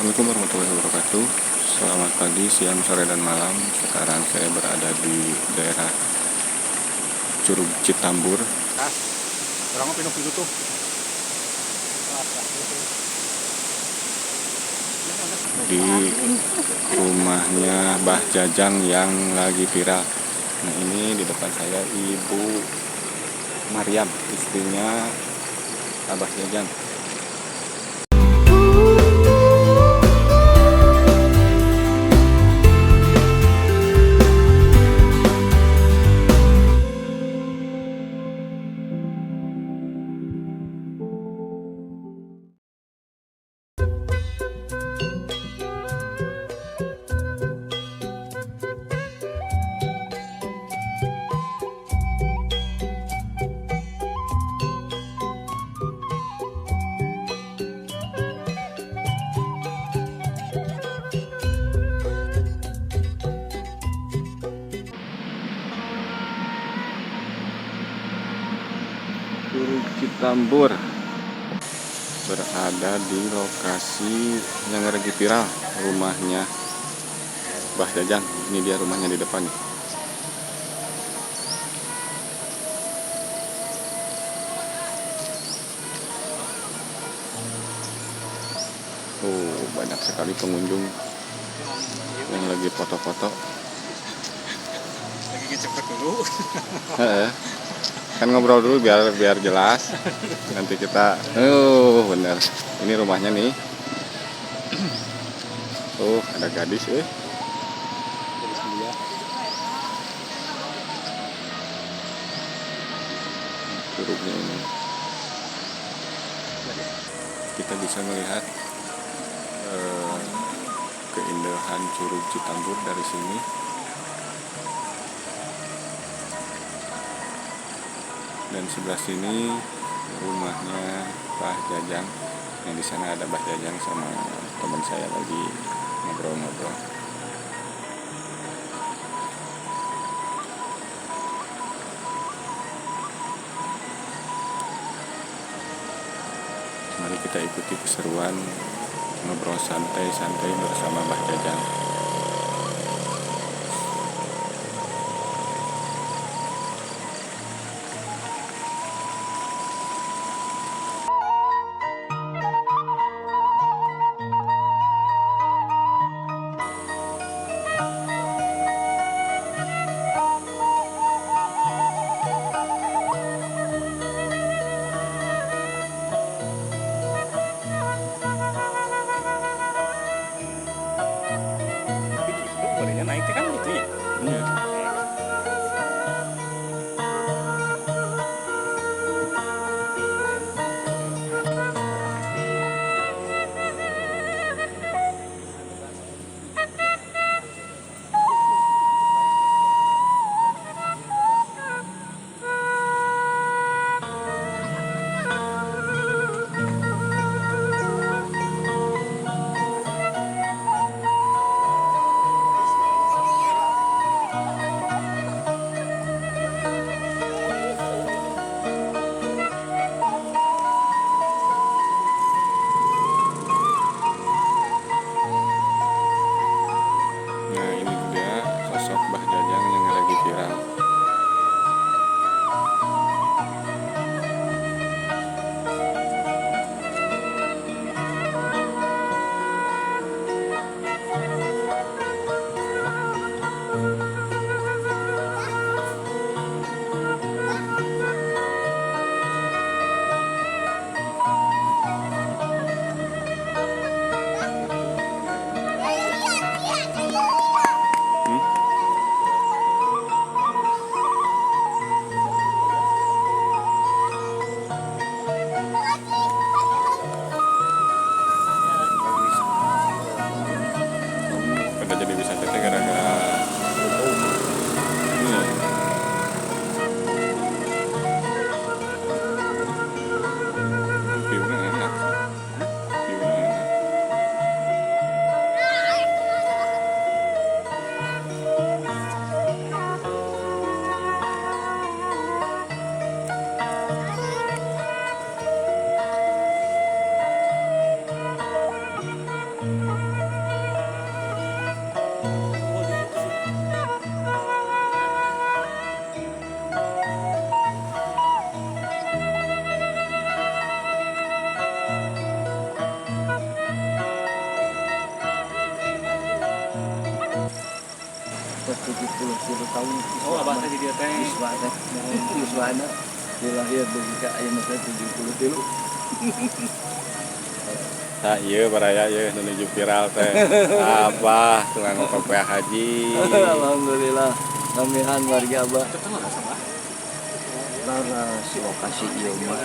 Assalamualaikum warahmatullahi wabarakatuh. Selamat pagi, siang, sore, dan malam. Sekarang saya berada di daerah Curug Citambur. Orang pindah pintu tuh. Di rumahnya Mbah Jajang yang lagi viral. Nah, ini di depan saya Ibu Mariam, istrinya Abah Jajang. Curug Citambur berada di lokasi yang lagi viral, rumahnya Mbah Jajang. Ini dia rumahnya di depan nih. Oh, banyak sekali pengunjung yang lagi foto-foto. Lagi ngecek dulu. Kan ngobrol dulu biar jelas. Nanti kita, bener. Ini rumahnya nih. Ada gadis, curugnya ini. Kita bisa melihat keindahan Curug Citambur dari sini. Dan sebelah sini rumahnya Mbah Jajang. Yang di sana ada Mbah Jajang sama teman saya lagi ngobrol-ngobrol. Mari kita ikuti keseruan ngobrol santai-santai bersama Mbah Jajang. 70 tahun. Oh, abah teh di dieu teh. Yuswa teh. Yuswana dilahir dugi ka ayeuna teh 73. Tah ieu baraya ieu nu nuju viral teh. Abah tukang PPH haji. Alhamdulillah. Namihan warga Abah. Itu kan sama. Laras lokasi ieu mah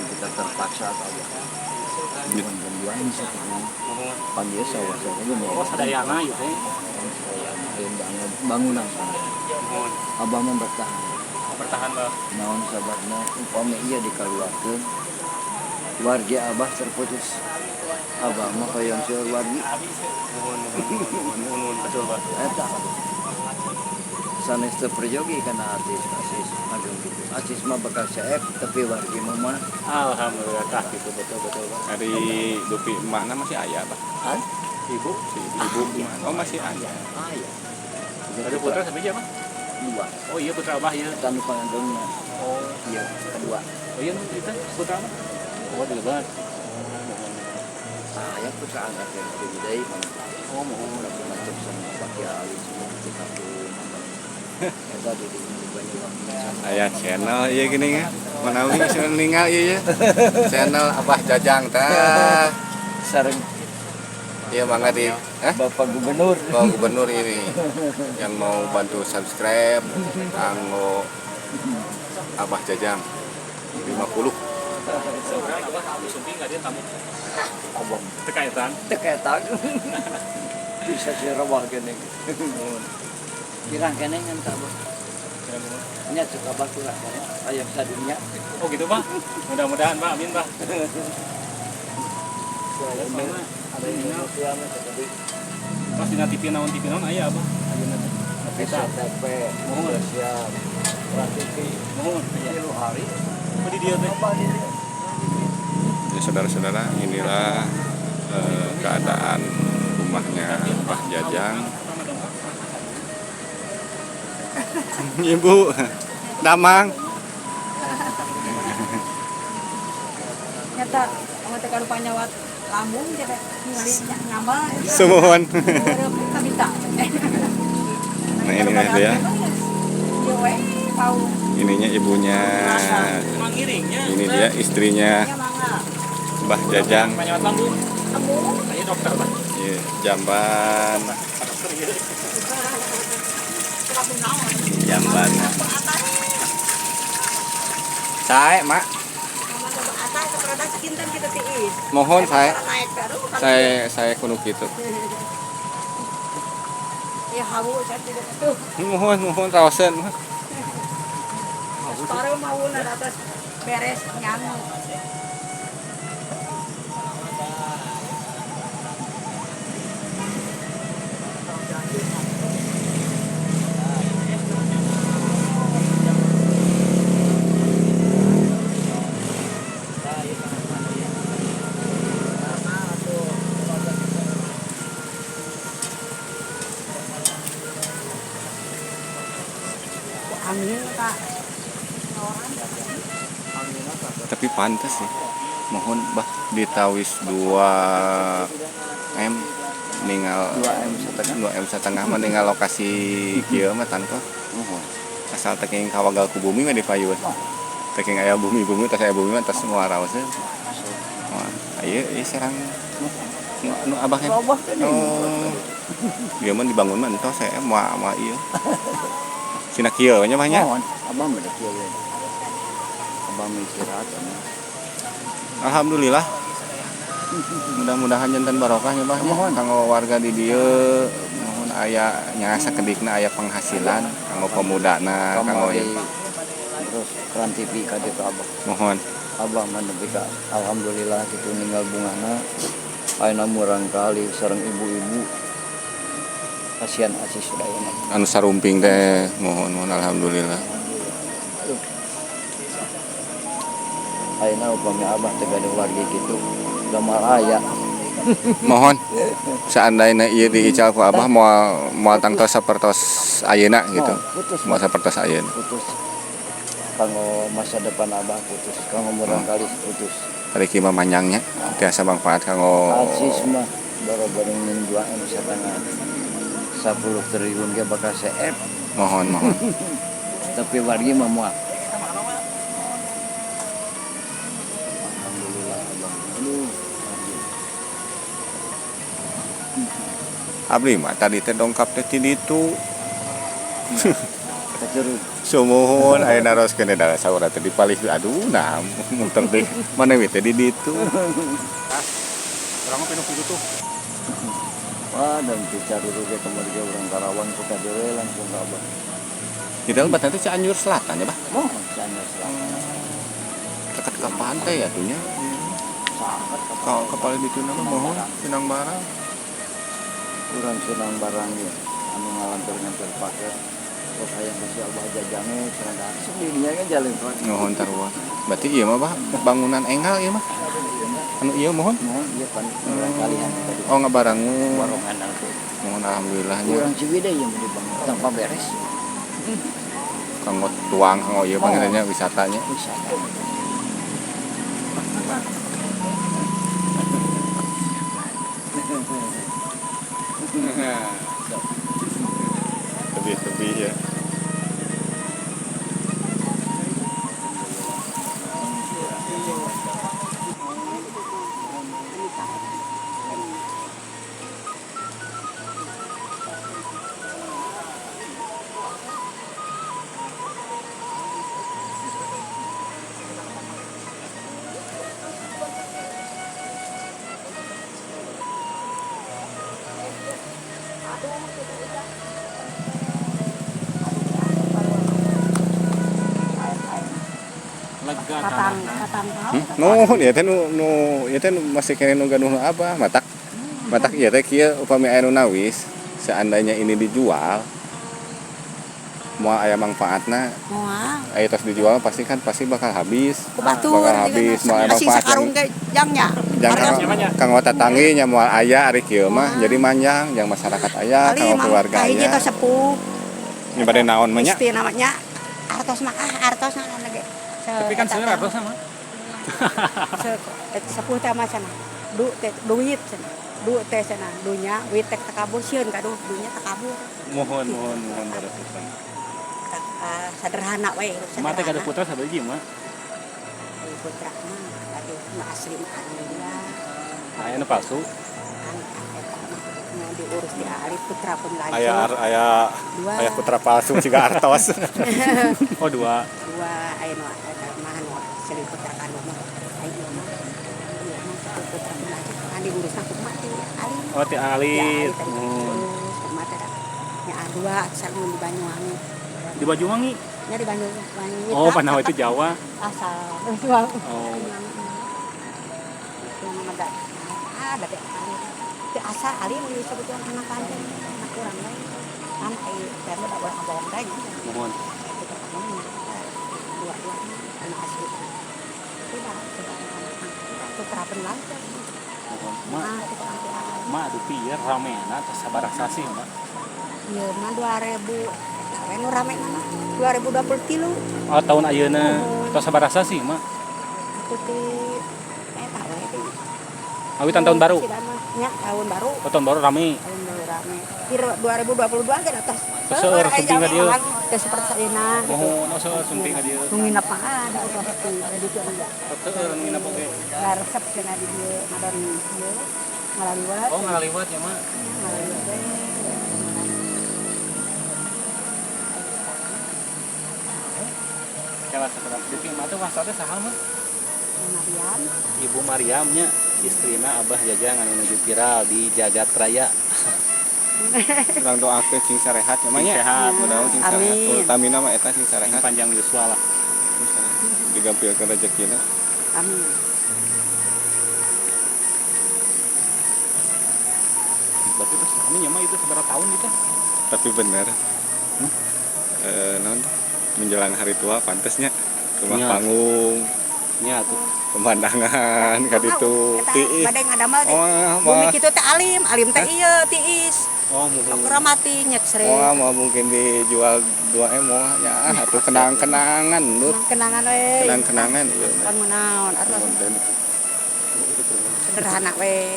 kita terpaksa Abah. Bukan bantuan satu. Panggil sawah-sawah Oh, mau. sadayana ieu teh. Bangunan. Mohon Abah mah bertahan. bertahan lah. Naon sababna upami ieu dikaluarkeun warga Abah terputus. Abah mah hoyong seueur wargi. Mohon betul, Pak. Eta sanes teu perjogi kana artis asis aduh gitu. Asis mah bakal saep tapi wargi mah Alhamdulillah tah gitu betul Pak. Hari dupi emakna masih aya Pak. an Ibu, Si ibu gimana? Oh masih aya. aya. ada putra sampai siapa? Dua. Oh iya putra Abah ya. Tanu pangandungna. Oh, Iya, kedua. oh iya itu putra Abah. Oh, 13. Aya putra angkat yang lebih deui mah. Oh, mohon. Udah macam sama pakai alis semua kita tuh. Eta di banyak Aya channel ieu gini nya. Manawi sun ningal ieu ya. Channel Abah Jajang teh. sareng Iya mangga di Bapak Gubernur. Pak Gubernur ini yang mau bantu subscribe kanggo Abah Jajang 50. Sekarang Abah sumping enggak dia tamu. Abang Tekaitan. teketak. Bisa dirawah gini. Kirang kene ngan tak Bang. Nya cek Abah kurang kene. Aya sadunya. Oh gitu, Pak. Mudah-mudahan, Pak. Amin, Pak. Ada yang tuanya tadi. Pas dina TV naon aya Abah. Ayeuna teh. Bisa TP. Mohon. Siap. Praktik Mohon. tilu hari. Oh di dia teh. Apa di Ya saudara-saudara, inilah keadaan rumahnya Abah Jajang. Ibu Damang Nyata kamu teh karupa nyawat lambung kita ningali ngamba Sumuhun. kita minta Nah ini dia, yo we tahu ininya ibunya, Mangiringnya. ini dia istrinya ya mangga Abah Jajang. Penyawat lambung. lambung Aya dokter, Pak. Iya, jamban, Dokter ieu. kita naon jamban. atas Sae, Mak. sama atas kepada sekinten kita tiis Mohon saya, naik baru saya kuno gitu. ya hawu saya tidak betul Mohon raosen. baru mau atas beres nyangu angin kak Tapi pantas sih. Mohon bah ditawis 2M ninggal 2M setengah meninggal lokasi kieu mah tanpa asal teking kawagal ku bumi mah dipayun. Teking aya bumi-bumi tas aya bumi mah tas ngaraoskeun. Wah, ieu serang nu abah kan. Oh. Dia mah dibangun mah entos saya moal ieu. Sina kieu nya mah nya. Mohon, Abang mah kieu. Abang istirahat. Alhamdulillah. Mudah-mudahan jantan barokahnya bah. Mohon kanggo warga di dieu mohon aya nya sakedikna aya penghasilan kanggo pemudana kanggo terus Trans TV ka ditu Abang. mohon. Abang mah nepi ka alhamdulillah kitu ninggal bungana. Ayeuna murang kali sareng ibu-ibu. Kasihan asis sadayana. Anu sarumping teh mohon alhamdulillah. Ayeuna upami Abah teh gaduh wargi kitu. Gamal aya. Mohon seandainya ieu diical ku Abah moal tangtos sapertos ayeuna gitu. Putus. Moal sapertos ayeuna. Putus. Kanggo masa depan Abah putus. Kanggo murang kali putus. Tadi ki mah manjangnya tiasa manfaat kanggo Asis mah baru-baru 2M setengah. 10 triliun ge bakal CF. Mohon. Tapi wargi mah moal. Alhamdulillah Abang. Aduh. Abdi mah tadi teh dongkap teh ti ditu. Kecerut. Sumuhun aya naroskeun da saura teh dipalih aduh nah muter deui mana we teh di ditu. Orang mah penuh gitu tuh. Wah, dan dicaruru ge kemarin ge urang Karawang suka dewe langsung ka Abang. Kita lebat nanti Cianjur Selatan ya, Bah. Mohon sana selama. Dekat ke pantai ya tuhnya. Sangat Kalau kapal di tuna mah mohon Sinang Barang. urang senang barang ya. Anu ngalantur-ngantur paket. Kok hayang kasih Abah jajange cenah sendirinya kan jalan tuh. Mohon tarua. Berarti iya mah, Bah, bangunan enggal ieu mah. Anu ieu mohon. Mohon ieu pan kalian tadi. Oh ngabarangu. Warongan atuh. Mohon alhamdulillahnya. Urang Ciwidey yang dibangun tanpa beres. Kanggo tuang kanggo ieu panggilannya wisatanya. Wisata. Tebih-tebih ya. Lega Katang No, ieu teh ieu teh masih kene nu gaduh apa? Matak ieu teh kieu upami aya nu nawis, seandainya ini dijual moal aya manfaatna, moal aya tos dijual pasti bakal habis. ku batur Bakal habis moal aya masih manfaat sakarung ge jangnya. kanggo tatanggi nya moal aya ari kieu mah jadi manjang yang masyarakat aya kanggo keluarga Kayak aya. gitu sepuh. Nya bade naon mah nya? Isti namanya artos mah artos lagi. Tapi kan sebenarnya harus sama. Sepuh teh mah cenah. Duit cenah. Du teh cenah, dunya wit teh takabur sieun kaduh dunya takabur. Mohon beres. Sederhana we. Mah teh kada putra sabeuji mah. Putra mah aduh mah asli mah alhamdulillah. Aya nu palsu. Diurus di Ali putra pun lanjut. Aya putra palsu siga artos. Oh, dua. Aya nu mah nu sering putra kanu mah. Aya mah. Iya mah satu putra pun lanjut kan diurusna ku mah Ali. Oh, ti alit. Kumaha teh nya dua sareng di Banyuwangi. Di Banyuwangi. Nya di Banyuwangi. Oh, Panawa itu Jawa. Asal Banyuwangi. Oh. Ada teh asa Ali nu disebutkeun anak panjang anak urang lain kan karena tak boleh ngomong lagi Mohon. dua anak asli tidak itu terapan lancar Ma aduh pieur ramena teh sabaraha sih mah. ieu mah 2000 awe nu rame mana 2023 Oh, tahun ayeuna tos sabaraha sih mah. putih tahu itu Awitan tahun baru. Ya, tahun baru. Oh, tahun baru rame. Tahun baru rame. Di 2022 kan atas. Seueur sumping ka dieu. Teh seperti saeuna. Oh, seueur sumping ka dieu. Nu nginep mah ada udah di dieu enggak. Seueur nginep oge. Resep cenah di dieu ngadon dieu. Ngalaliwat. Oh, ngaliwat ya mah. Ngalaliwat we. Kala sakurang sumping mah teh wasatna saha mah? Mariam. Ibu Mariamnya istrina Abah Jajang anu nuju viral di Jagat Raya. Urang doakeun cing sarehat nya mah nya. Sehat, Mudah-mudahan cing sarehat. Utamina mah eta cing sarehat. panjang yuswa lah. Digampilkeun rezekina. Amin. Berarti terus kami nya mah itu seberapa tahun itu? Tapi bener. Non menjelang hari tua pantesnya rumah Nya. panggung, Nya tuh. pemandangan ka ditu tiis. Bade ngadamel teh. Oh, Bumi mah. kitu teh alim teh ieu tiis. Oh, muhun. Mati nyek sre. Oh, mau mungkin dijual 2M moh nya atuh kenang-kenangan lut. Kenangan we. Kenang-kenangan ieu. Kan menaon artos Konten. sederhana we.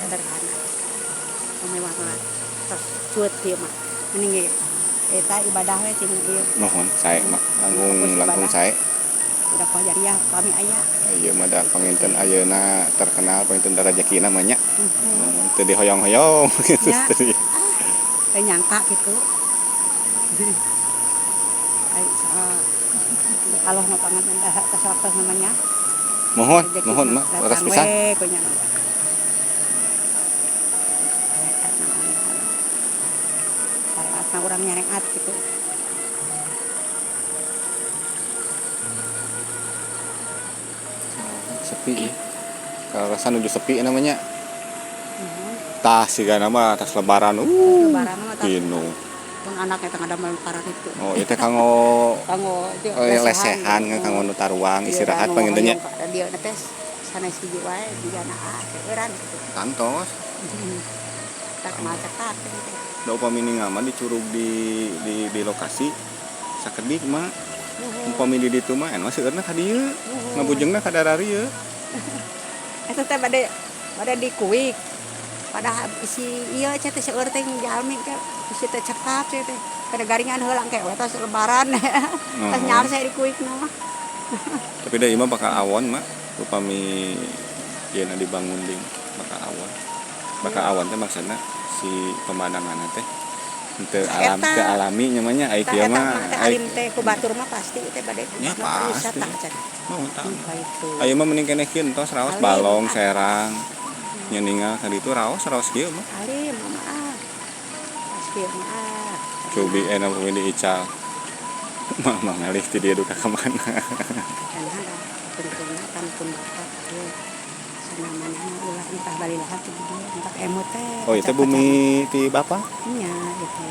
Sederhana. mewah mah terus cuet dia mah mending eta ibadah we ting ieu Mohon sae mak langkung sae. udah kau jariah kami aya Ieu mah da panginten ayeuna terkenal panginten rezeki namanya. Teu dihoyong-hoyong gitu Ya. tadi. kayak nyangka gitu ai kalau mau pangan dah tas namanya Mohon mak leres pisan. Karena orang nyarengat gitu. Sepi ya. Kalau rasa nuju sepi namanya. Tah siga nama tas lebaran. Lebaran mah tas. Pinu. Pun anaknya tengah damel parah itu. Oh, itu kanggo itu lesehan kanggo nu taruang istirahat panginten nya. Dia tes sanes hiji wae digana eueuran gitu. Kantos. Tak macakat gitu. Da upami ningaman dicurug di lokasi sakedik mah. Upami di ditu mah eno seueurna ka dieu. Ngabujengna ka dararieu. Eta teh bade dikuik. Padahal si ieu teh seueur teh jalmi ke si teh cekap teh kada garingan heulang ke tos lebaran. Tas nyaar saya dikuikna mah. Tapi da imah bakal awon mah upami yeuna dibangun ding bakal awon. Bakal awon teh maksudna si pemandangan teh teu alami namanya ai kieu mah alim teh ku batur mah pasti teh bade nya pasti. wisata cenah. Mau tah. Aya mah mending keneh kieu tos raos balong serang. Nya ninggal ka ditu raos kieu mah. Alim mah pas kieu mah. Cobi enak pemilih ical. Mama ngalih ti dia duka ka mana. Karena ada pentingnya kan pun bapak ieu sanamana ulah entah balilahan teh entah emot teh. Oh, itu bumi ti Bapak? Nya gitu.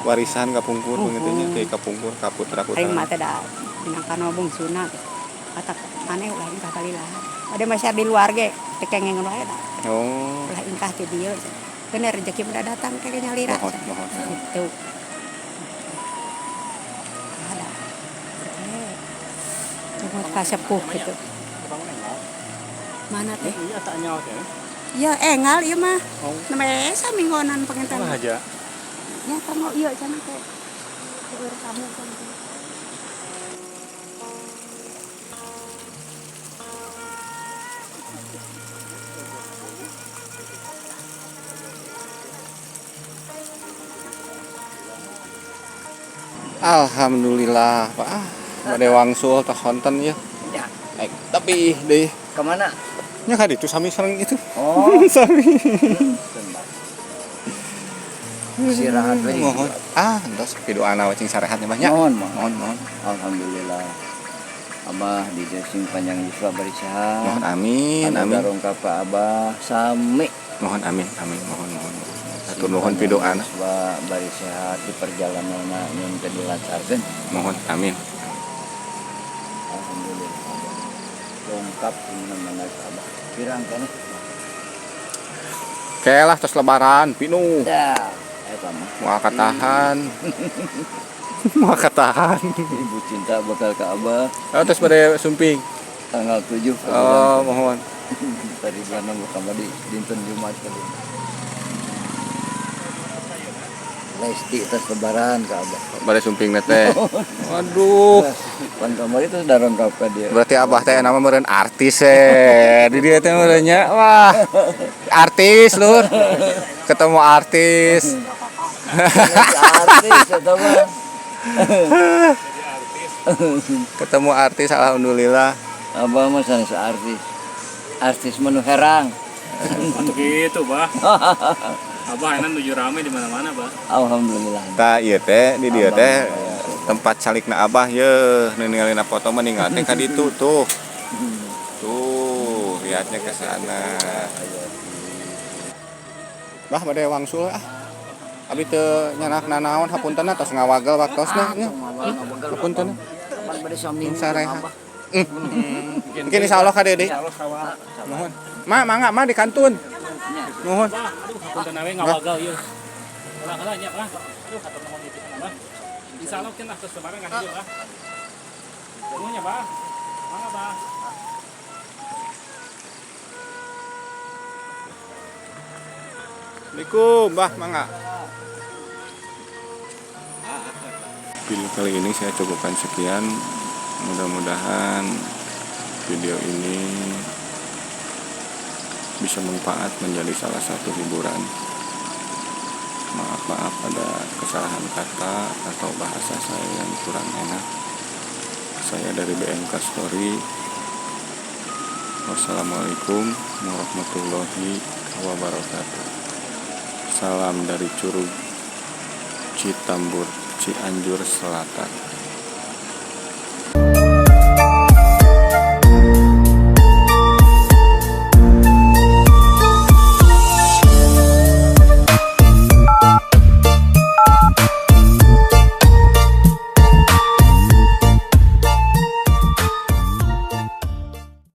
Warisan kapungkur begitu nya ti kapungkur ka putra-putra. Aing mah teh da minangkana bungsuna kata maneh ulah entah balilahan. Ada masyarakat di luar ge teh kengen wae da. Oh. Ulah ingkah ti dieu. Bener rezeki udah datang teh nyalira. Mohon. Gitu. Ada. Coba kasepuh gitu. Mana teh? Iya tak nyawa teh. Ya engal ieu mah. Namanya saminggonan penginten. Wah aja. Ya kamu ieu cenah teh. Keur kamu kan. Alhamdulillah, Pak. Bade wangsul teh honten ya. Ya. Tapi deui Kemana? nya ka ditu sami sareng itu. Oh. Sami. Istirahat we. Mohon. Entos pidoana we cing sarehat nya mah nya. Mohon. Alhamdulillah. Abah dijasing panjang yuswa bari sehat. Mohon amin. Darong ka pa Abah sami. Mohon amin. Mohon. Hatur nuhun pidoana. Yuswa bari sehat di perjalananna nyun teh dilancarkeun. Mohon amin. Alhamdulillah. Lengkap mana ka Abah. Pirang keneh. Kelah tos lebaran pinu. Ya, eta mah. Moal katahan. Ibu cinta bakal ka Abah Oh, tos bade sumping. tanggal 7 Oh, mohon. tadi bulan Muhammad di dinten Jumat tadi. Lesti tes lebaran ka Abah. Bade sumping teh. Waduh. Pan kamari teh darong ka dia. Berarti Abah teh nama meureun artis di dia teh meureun nya. Wah. Artis lur. Ketemu artis. Artis eta mah. Ketemu artis alhamdulillah. Abah mah sanes artis. Artis menu herang. Gitu, Bah. Abah enak nuju rame di mana-mana, Bah. Alhamdulillah. Tah ieu teh di dieu teh tempat salikna Abah yeuh ningalina foto mah ninggal teh ka ditu tuh. Tuh, lihatnya ke sana. Bah bade wangsul Abi teu nyanakna naon hapuntenna tos ngawagel waktosna nya. Hapunten. Pan bade sami Sarehat. Mungkin insyaallah ka Dede. Mohon. Mangga di kantun. Mohon. Punten awe ngawagal ieu. Ulah nya, Bah. Aduh, katon mohon di kana, Bah. Insyaallah cenah tos lebaran kan ieu, Bah. Semuanya, Bah. Mangga, Bah. Assalamualaikum, Mbah, mangga. Video kali ini saya cukupkan sekian. Mudah-mudahan video ini bisa manfaat menjadi salah satu hiburan. Maaf ada kesalahan kata atau bahasa saya yang kurang enak. Saya dari BMK Story. Wassalamualaikum warahmatullahi wabarakatuh. Salam dari Curug Citambur, Cianjur Selatan.